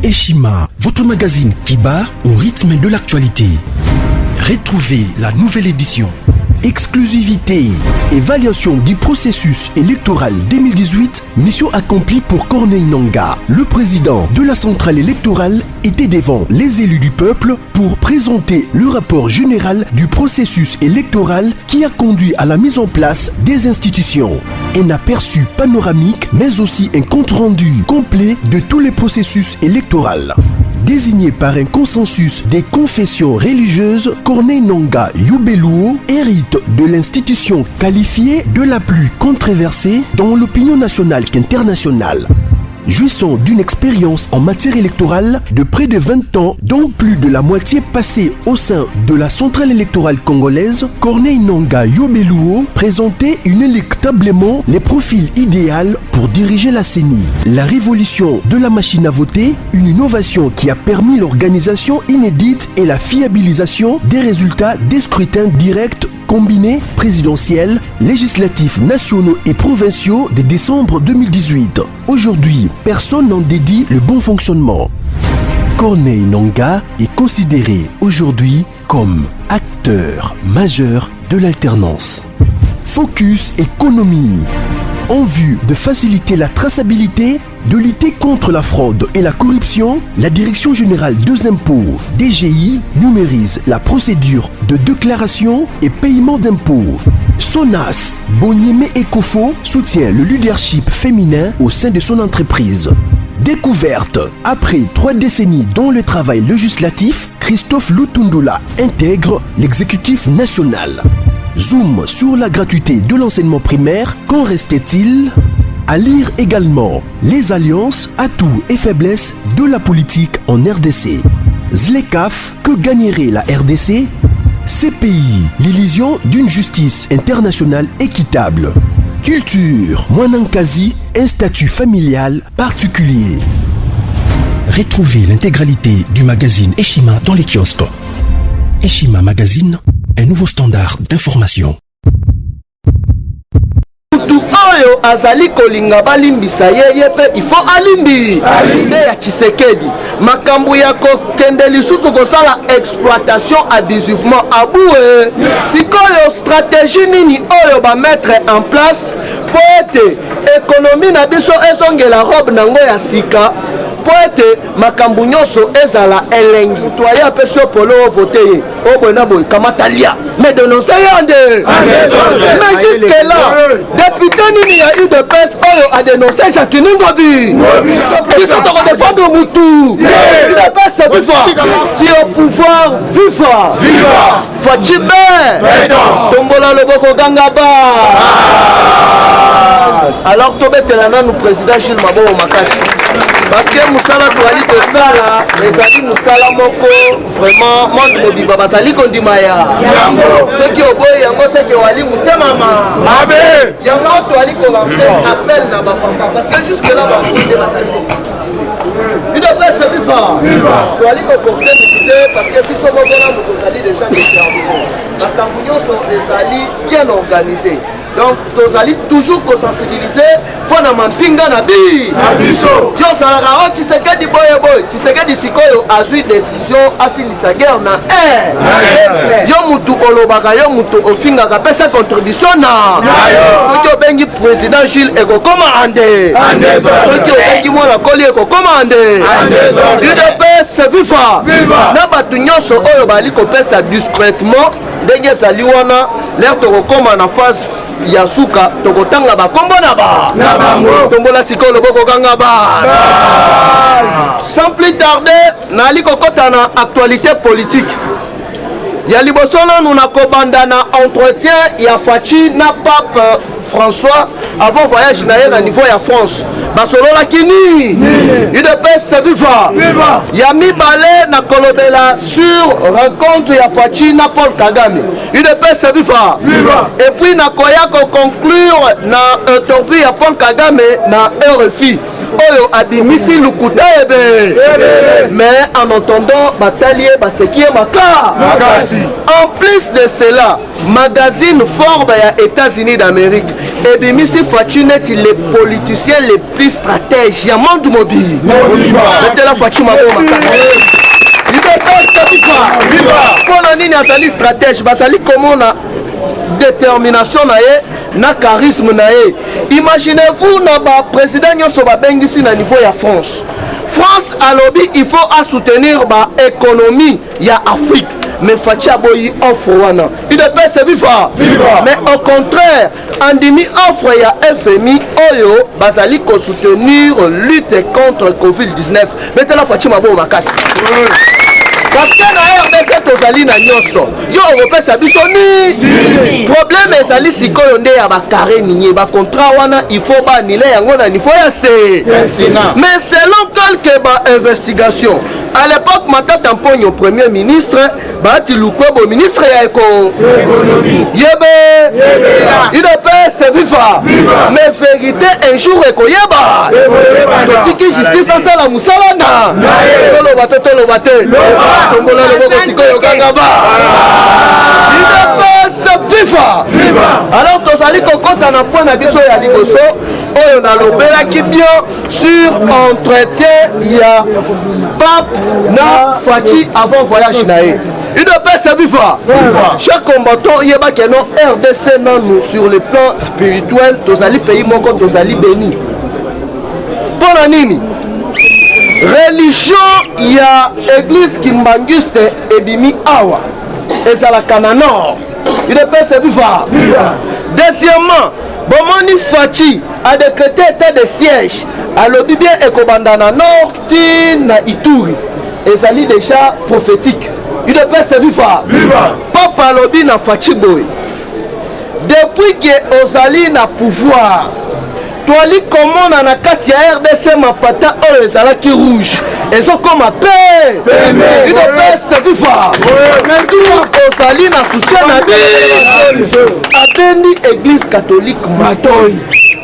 Eshima, votre magazine qui bat au rythme de l'actualité. Retrouvez la nouvelle édition. Exclusivité, évaluation du processus électoral 2018, mission accomplie pour Corneille Nangaa. Le président de la centrale électorale était devant les élus du peuple pour présenter le rapport général du processus électoral qui a conduit à la mise en place des institutions. Un aperçu panoramique, mais aussi un compte-rendu complet de tous les processus électoraux. Désigné par un consensus des confessions religieuses, Corneille Nangaa Yobeluo hérite de l'institution qualifiée de la plus controversée dans l'opinion nationale qu'internationale. Jouissant d'une expérience en matière électorale de près de 20 ans, dont plus de la moitié passée au sein de la centrale électorale congolaise, Corneille Nangaa Yobeluo présentait inéluctablement les profils idéaux pour diriger la CENI. La révolution de la machine à voter, une innovation qui a permis l'organisation inédite et la fiabilisation des résultats des scrutins directs combinés présidentiels, législatifs nationaux et provinciaux de décembre 2018. Aujourd'hui, personne n'en dédie le bon fonctionnement. Corneille Nangaa est considéré aujourd'hui comme acteur majeur de l'alternance. Focus économie. En vue de faciliter la traçabilité, de lutter contre la fraude et la corruption, la Direction générale des impôts, DGI, numérise la procédure de déclaration et paiement d'impôts. Sonas, Bonyeme Ekofo soutient le leadership féminin au sein de son entreprise. Découverte. Après 3 décennies dans le travail législatif, Christophe Lutundula intègre l'exécutif national. Zoom sur la gratuité de l'enseignement primaire, qu'en restait-il? À lire également les alliances, atouts et faiblesses de la politique en RDC. Zlekaf, que gagnerait la RDC? CPI, l'illusion d'une justice internationale équitable. Culture, Mwanankazi, un statut familial particulier. Retrouvez l'intégralité du magazine Eshima dans les kiosques. Eshima Magazine, un nouveau standard d'information. Oyo azali kolinga balimbisa yeye pe il faut alimbi ya Tshisekedi makambo ya kokende lisusu kosala exploitation abusivement aboué sikoyo stratégie nini oyo ba mettre en place po ete économie na biso ezongela robe nango ya sika po ete makambo nyonso ezala elengi toye apesi polo vote ye obona boy kamatalia mais dénoncer yande mais jusque là député nini ya UDPS oyo a dénoncé Jacqueline Ngobi qui sont en défendre Moutou UDPS c'est viva qui est au pouvoir viva Fatibé tombola loboko gangaba alors tobetela nanu président Gilles Maboko makasi parce que Moussala Touali de Sala, les amis Moussala Moko, vraiment, monde Modiba Basali Kondimaya. Ceux qui ont beau, Yango, ceux qui ont allé Moutemama. Amen. Yango Touali commencé à faire Naba Papa. Parce que jusque-là, il doit pas se vivre. Touali qu'on force parce que puis son moment Moutosali déjà déterminé. La campagne sont des alliés bien organisés. Donc, tous allez toujours sensibiliser pour na mampinga na bi. Yo salaka Tshisekedi boye boy. Tshisekedi sikoyo a pris décision asilisa guerre na yo mutu olobaka yo mutu ofinga ka pesa contribution na. Yo bengi président Gilles eko commandé. Yo bengi mwana koli eko commandé. UDPS viva. Na batu nyonso oyo bali ko pesa discrètement ndenge zali wana l'air to rekoma na phase Yasuka tokotanga bakombo na bango tombola sikolo boko kanga ba sans plus tarder nali kokota na actualité politique ya liboso nous na kobanda na entretien ya Fachi na pape François avant voyage na niveau ya France basolola kini UDPS viva ya mibale na kolobela sur rencontre ya Fachi na Paul Kagame UDPS viva et puis na koya ko conclure na interview ya Paul Kagame na RFI oyo adimisi lukuta ebe mais en entendant batalier basekie makasi en plus de cela magazine Forbes ya États-Unis d'Amérique et Bimisi Fachi est les politiciens les plus stratèges. Il y a monde mobile. Mettez la Fachi Mabo pour la ligne azali stratège, bazali comment on a détermination na charisme na ye. Imaginez-vous na ba président nyoso ba bengisi na niveau ya France. France à lobby il faut à soutenir ba économie ya Afrique. Mais Fachi Aboyi offre wana. Il ne peut se vivre. Mais au contraire, Andimi offre ya FMI Oyo bazali ko soutenir lutte contre Covid-19. Maintenant Fachi Mabo makasi. Parce que na RDC tozali na nyoso. Yo européen sabiso ni. Problème ezali sikoyo nde ya ba carré minier ba contrat wana il faut ba annuler yango na niveau ya C. Mais selon quelques ba investigation, à l'époque Matata Mponyo premier ministre, Bati Lukwebo ministre ya économie. Yebe. Il ne peut se vivre. Mais vérité un jour ekoyeba. Totiki justice ça la musalana. Tolo bate. Il ne peut se vivre. Alors que Zali Kokota na point na biso ya liboso oyo na lobela ki bien sur entretien ya Pape na Fachi avant voyage na ye. Il ne peut se vivre. Chaque combattant yeba que non RDC non sur le plan spirituel tozali pays moko tozali béni. Pour la nini religion ya église Kimbanguiste ebimi awa ezalaka na nord. Il ne peut se vivre. Deuxièmement, Bomoni Fachi a décrété état de siège à l'obibien Ekobandana nord na Ituri. Ezali déjà prophétique. Il ne peut se vivre. Papa lobi na Fachi boy. Depuis que Ozali na pouvoir, toali comment na kati ya RDC mapata oyo ezalaki rouge ezo koma pe il ne peut se vivre. Ozali na soutien na biso abendi église catholique matoi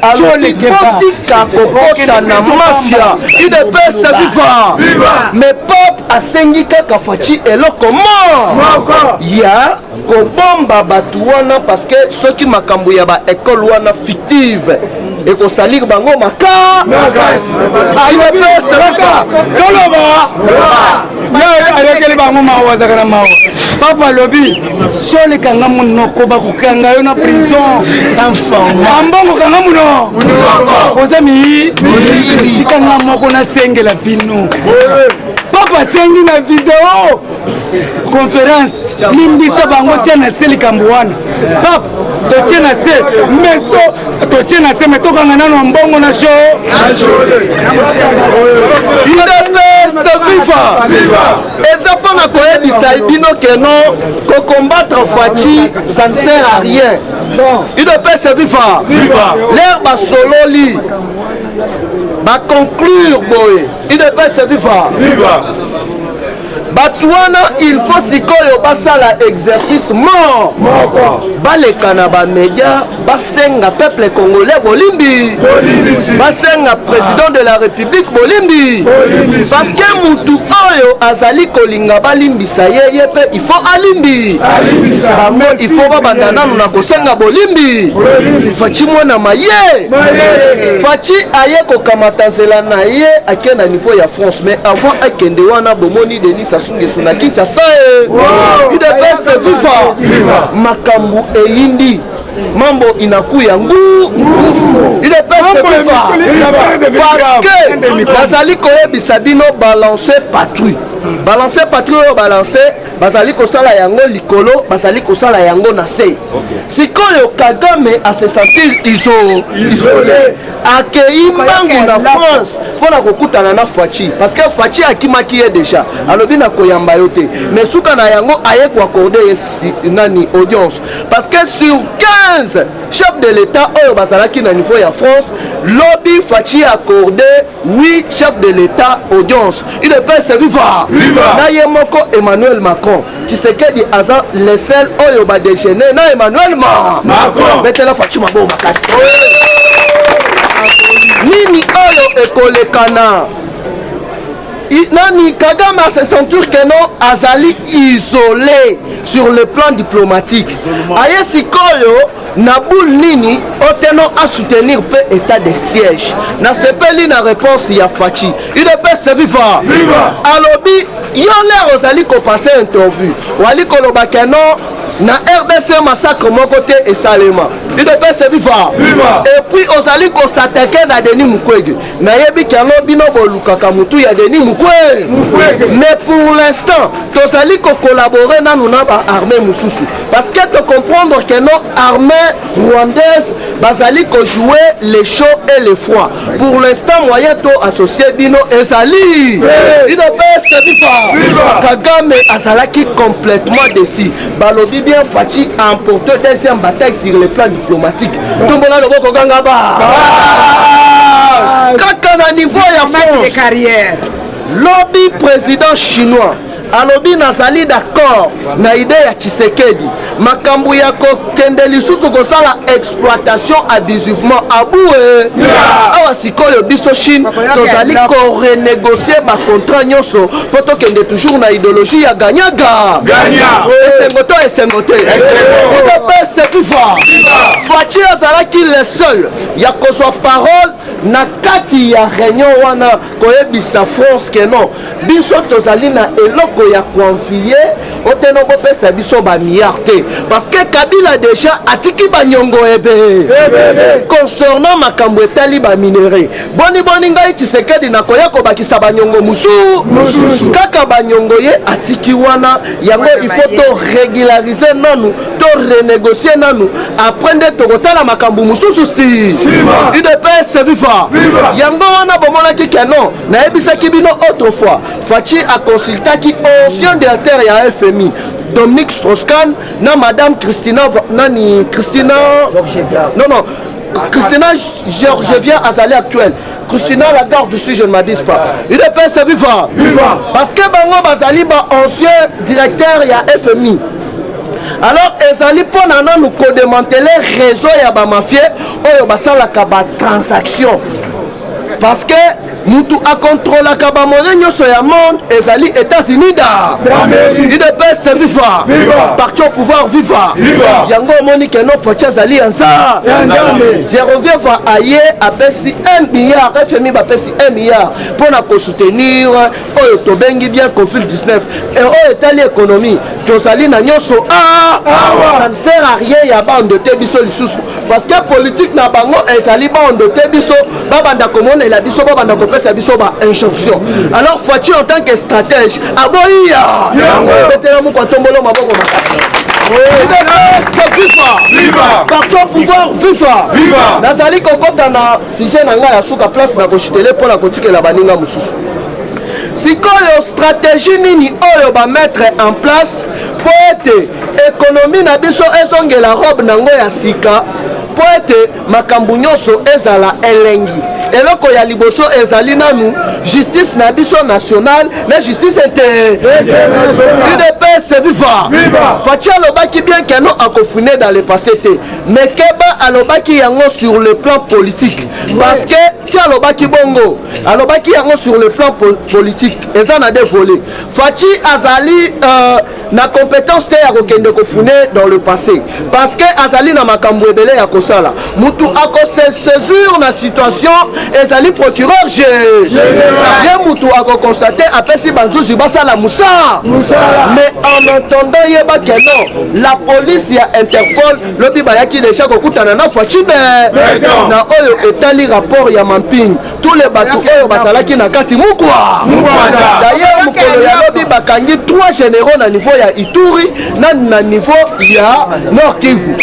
alokotika kokota na mafia il ne peut se vivre. Mais Pape asengi kaka Fachi eloko moko ya kobomba batu wana parce que soki makambo ya ba école wana fictive et qu'on salir bango maka il ne peut se vivre. Ayekeli bango mawaza kana mawa Papa lobi sole kanga munoko bakukanga yo na prison sans fond ambongo kanga muno ozami chikanga moko na sengela bino Papa sengi na video conférence limbisa bango tiana seli kambuana Papa totiena se meso totiena se metokanga nano mbongo na show il ne peut se vivre. Et ça pas na koyebisa bino que non ko combattre Fachi ça ne sert à rien. Il ne peut se vivre. L'air ba sololi ba conclure boy. Il ne peut se vivre. Batouana il faut sikoyo basala exercice mort baleka na ba média basenga peuple congolais bolimbi basenga président de la république bolimbi parce que mutu oyo azali kolinga balimbisa ye pe il faut alimbi bango il faut babandana na kosenga bolimbi Fachi mwana maye Fachi aye kokamata nzela na ye akenda niveau ya France mais avant akende wana bomoni Denis na Kinshasa il devait se vivre makambu eyindi mambo inakuya nguvu il devait se vivre parce que bazali koyebisa bino balancer patrouille balancer bazali kosala yango likolo bazali kosala yango na se sikoyo Kagame a se sentir isolé akei mbangu na France pona kokutana na Fachi parce que Fachi akimaki ye déjà alobi na koyamba yo te mais suka na yango aye ko accorder nani audience parce que sur 15 chefs de l'état oyo bazalaki na niveau ya France lobby Fachi accordé 8 chefs de l'état audience il ne peut se vivre na ye moko Emmanuel Macron Tshisekedi aza le seul oyo ba déjeuner na Emmanuel Macron betela Fachi mabo makasi nini oyo ekolekana nani Kagame a se sentir que non azali isolé sur le plan diplomatique aye sikoyo na boule nini oteno à soutenir pe état de siège na sepeli na réponse ya Fachi UDPS viva alobi yo l'air ozali ko passer interview wali ko lobaka non na RDC massacre moko te esalema UDPS viva et puis ozali ko s'attaquer na Denis Mukwege na yebi kano bino bolukaka mutu ya Denis Mukwege mais pour l'instant tozali ko collaborer na nuna ba armée mususu parce que te comprendre que non armée rwandaise bazali ko jouer les chaud et les froid pour l'instant moyen to associé bino ezali UDPS viva Kagame azalaki complètement déçu balobi bien Fachi a emporté deuxième bataille sur le plan diplomatique. Tout le monde a le beau Gangaba. Quand on a niveau de carrière, lobby président chinois. alobi nazali d'accord na idée ya Tshisekedi makambo ya kokende lisusu kosala exploitation abusivement aboué awa sikoyo biso Chine tozali ko renégocier ba contrat nyonso po tokende toujours na idéologie ya ganyaga esengote Fachi azalaki le seul ya kozwa parole na kati ya réunion wana koyebisa France que non biso tozali na eloko ya confier oteno bopesa biso ba milliard te parce que Kabila déjà atiki ba nyongo ebe concernant makambo etali ba minerai boni ngai Tshisekedi na koya ko bakisa ba nyongo musu kaka ba nyongo ye atiki wana yango il faut to régulariser nanu to renégocier nanu après de to kotala makambo mususu si UDPS viva yango wana bomona ki keno na ebisaki bino autrefois Fachi a consultaki ancien directeur ya FMI Dominique Strauss-Kahn na madame Christina Georgieva azali actuelle Christina Lagarde du Sud, je ne m'abuse pas. UDPS viva parce que bango bazali ba ancien directeur ya FMI. Alors ezali pona nanu ko démanteler réseau ya ba mafia oyo basala ka ba transaction parce que mutu a contrôle la kabamone nyoso ya monde ezali États-Unis da UDPS viva parti au pouvoir viva yango moni que no Fachi ezali yanza je reviens va aye apesi 1 milliard FMI ba pesi 1 milliard pour na ko soutenir oyo to bengi bien Covid-19 et oyo etali économie tozali na nyoso ça ne sert à rien ya ba ndote biso lisusu parce que politique na bango ezali ba ndote biso babanda komona la biso babanda ko pesa biso ba injonction. Alors Fachi en tant que stratège aboya betela mu kwa tombolo maboko makasi viva parti au pouvoir viva nazali kokota na sujet na ngai ya suka place na koshitele pour la kotikela baninga mususu sikoyo stratégie nini oyo ba mettre en place po ete économie na biso ezongela robe nango ya sika po ete makambo nyonso ezala elengi eloko ya liboso ezali nanu justice na biso nationale na justice internationale UDPS viva Fachi alobaki bien que non akofune dans le passé te mais Keba alobaki yango sur le plan politique parce que ti alobaki bongo alobaki yango sur le plan politique eza na deux volets Fachi azali na compétence te ya kokende kofune dans le passé parce que azali na makambo ebele ya kosala mutu akose saisir na situation ezali procureur général mutu akokonstate apesi banzuzi basala musa mais en entendant yeba que non la police ya Interpol lobi bayaki déjà kokutana na Fachi na oyo etali rapport ya mamping tous les bateaux oyo basalaki na kati mukwa d'ailleurs mukolo ya lobi bakangi 3 généraux na niveau ya Ituri na niveau ya Nord Kivu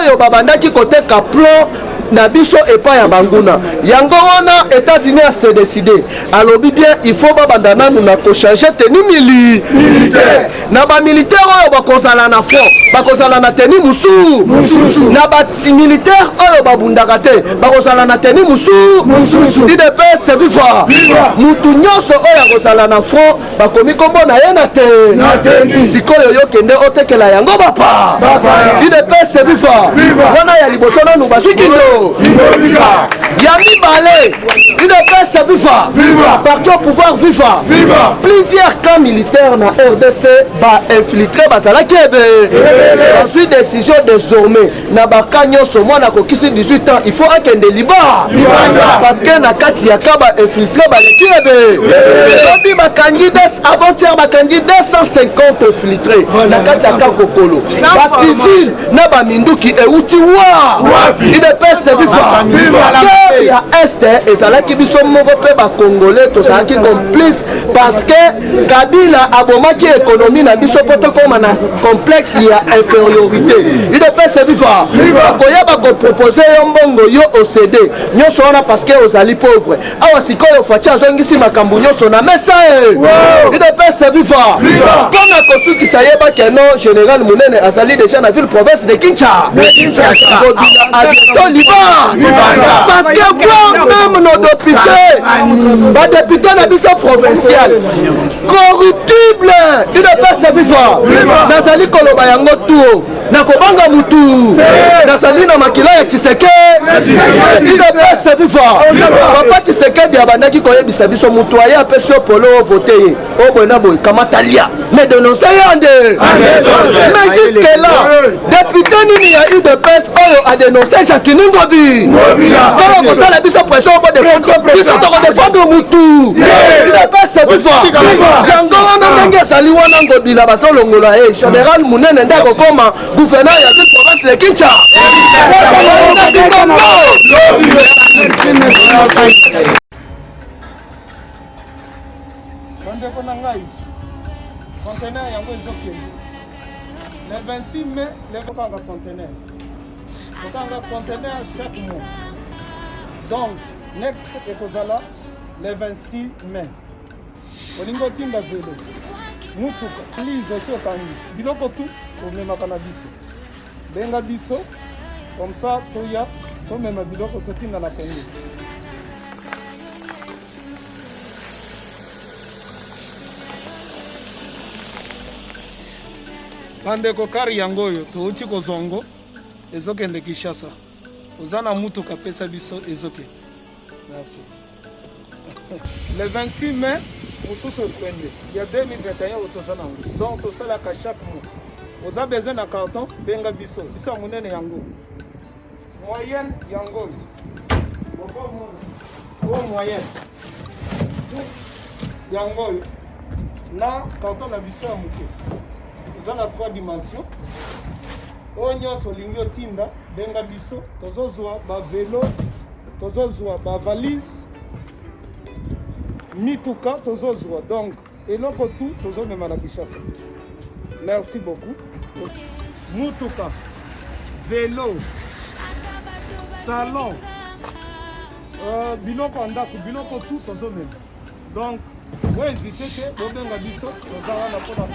oyo babandaki koteka plan na biso epa ya banguna yango wana États-Unis a se décidé alobi bien il faut babanda nanu na ko changer tenue militaire na ba militaire oyo bakozala na front bakozala na tenue musu na ba militaire oyo babundaka te bakozala na tenue musu UDPS viva mutu nyonso oyo akozala na front bakomi kombo na ye na te sikoyo yokende otekela yango bapa UDPS viva wana ya liboso nanu bazwikindo ya mibale UDPS viva. Parti au pouvoir viva. Plusieurs camps militaires na RDC ba infiltré basala kebe. Ensuite décision désormais na baka nyonso mwana kokisi 18 ans il faut akende liba. Parce que na kati ya kaba infiltré ba kebe. Lobi bakangi avant-hier bakangi 250 infiltrés na kati ya kakokolo. Ba civil na ba minduki euti wa. IDPS viva. Ya este ezalaki biso moko pe ba congolais to salaki complice parce que Kabila abomaki économie na biso poto koma na complexe ya infériorité. IDPS viva. Koyeba ko proposer yo mbongo yo OCD. Nyonso wana parce que ozali pauvre. Awa sikoyo facha azongisi makambo nyonso na mesa IDPS viva. Pona kosukisa yeba keno général Munene azali déjà na ville province de Kinshasa. Parce que voir même nos députés, les députés na biso provincial corruptible, il ne peut se vivre. Nazali koloba yango tout, nakobanga mutu, nazali na makila ya Tshisekedi, il ne peut se vivre. Papa Tshisekedi abandaki koyebisa biso mutu aya peso polo voter. Oh bona boy kamatalia, mais dénoncer yande. Mais jusque là, député nini ya UDPS oyo a dénoncé Jacques Ngobi. Quand on la biso pression pour défendre mutu. Il ne peut se vivre. Yango wana ndenge sali wana ngobila basolongola général Munene ndako koma gouverneur ya cette province de Kinshasa. Conteneur yango ezokende le 26 mai lekokanga conteneur chaque mois donc next ekozala le 26 mai olingi otinda velo mutuka please osi okangi biloko tu omemaka na biso benga biso comme ça toya somema biloko totinda na Congo. Bandeko kari yango oyo touti kozongo ezokende Kinshasa oza na mutuka pesa biso ezokende. Merci. Le 26 mai mosusu ekwende ya 2021 otoza nango donc tosalaka chaque mois oza besoin na carton benga biso ya monene yango moyenne yango oyo moyenne yango oyo na carton na biso ya moke oza na 3 dimensions oyo nyonso olingi otinda benga biso tozozwa bavelo tozozwa bavalise mituka tozozwa donc eloko tu tozomema na Kinshasa. Merci beaucoup. Mutuka vélo salon biloko ndako biloko tu tozomema donc oyo hésite te bobenga biso toza wana mpona